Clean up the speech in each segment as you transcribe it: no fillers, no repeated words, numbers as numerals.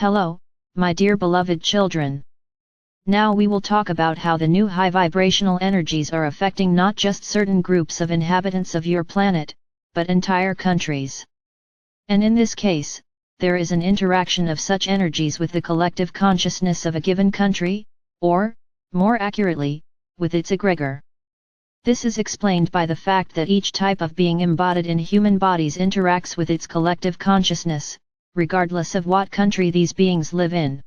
Hello, my dear beloved children. Now we will talk about how the new high vibrational energies are affecting not just certain groups of inhabitants of your planet, but entire countries. And in this case, there is an interaction of such energies with the collective consciousness of a given country, or, more accurately, with its egregor. This is explained by the fact that each type of being embodied in human bodies interacts with its collective consciousness, regardless of what country these beings live in.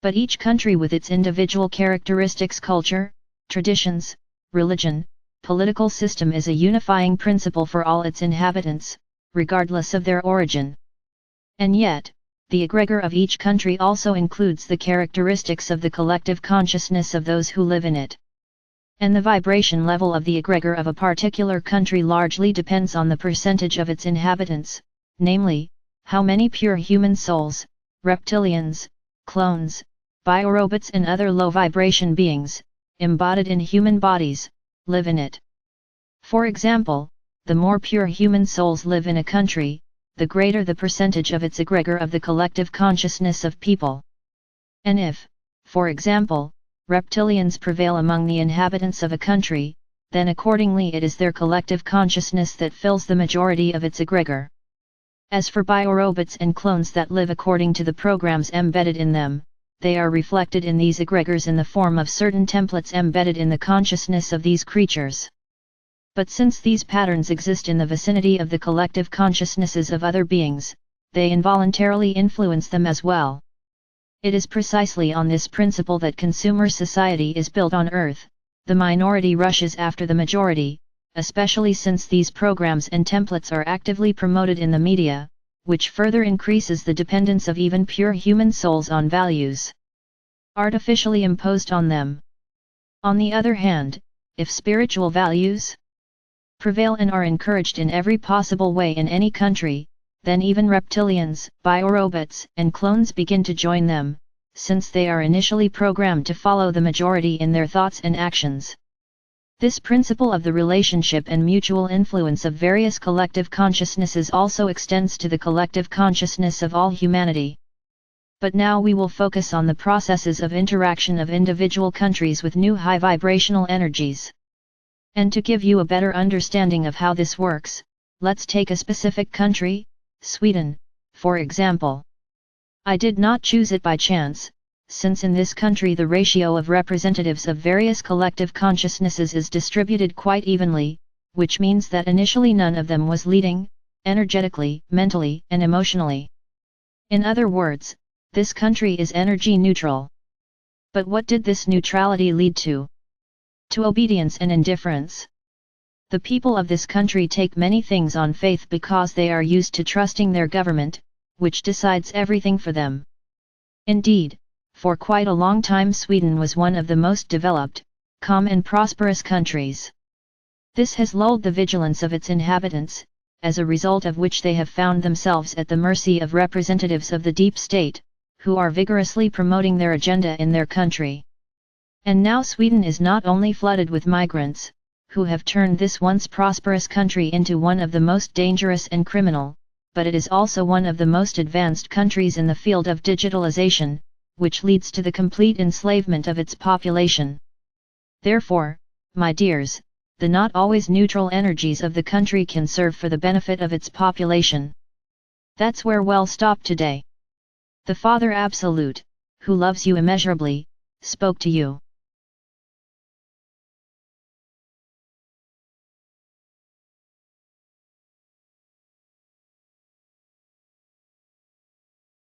But each country with its individual characteristics, culture, traditions, religion, political system is a unifying principle for all its inhabitants, regardless of their origin. And yet, the egregor of each country also includes the characteristics of the collective consciousness of those who live in it. And the vibration level of the egregor of a particular country largely depends on the percentage of its inhabitants, namely, how many pure human souls, reptilians, clones, biorobots and other low-vibration beings, embodied in human bodies, live in it. For example, the more pure human souls live in a country, the greater the percentage of its egregor of the collective consciousness of people. And if, for example, reptilians prevail among the inhabitants of a country, then accordingly it is their collective consciousness that fills the majority of its egregor. As for biorobots and clones that live according to the programs embedded in them, they are reflected in these egregors in the form of certain templates embedded in the consciousness of these creatures. But since these patterns exist in the vicinity of the collective consciousnesses of other beings, they involuntarily influence them as well. It is precisely on this principle that consumer society is built on Earth. The minority rushes after the majority, especially since these programs and templates are actively promoted in the media, which further increases the dependence of even pure human souls on values artificially imposed on them. On the other hand, if spiritual values prevail and are encouraged in every possible way in any country, then even reptilians, biorobots, and clones begin to join them, since they are initially programmed to follow the majority in their thoughts and actions. This principle of the relationship and mutual influence of various collective consciousnesses also extends to the collective consciousness of all humanity. But now we will focus on the processes of interaction of individual countries with new high vibrational energies. And to give you a better understanding of how this works, let's take a specific country, Sweden, for example. I did not choose it by chance, since in this country the ratio of representatives of various collective consciousnesses is distributed quite evenly, which means that initially none of them was leading, energetically, mentally, and emotionally. In other words, this country is energy neutral. But what did this neutrality lead to? To obedience and indifference. The people of this country take many things on faith because they are used to trusting their government, which decides everything for them. Indeed, for quite a long time Sweden was one of the most developed, calm and prosperous countries. This has lulled the vigilance of its inhabitants, as a result of which they have found themselves at the mercy of representatives of the deep state, who are vigorously promoting their agenda in their country. And now Sweden is not only flooded with migrants, who have turned this once prosperous country into one of the most dangerous and criminal, but it is also one of the most advanced countries in the field of digitalization, which leads to the complete enslavement of its population. Therefore, my dears, the not always neutral energies of the country can serve for the benefit of its population. That's where we'll stop today. The Father Absolute, who loves you immeasurably, spoke to you.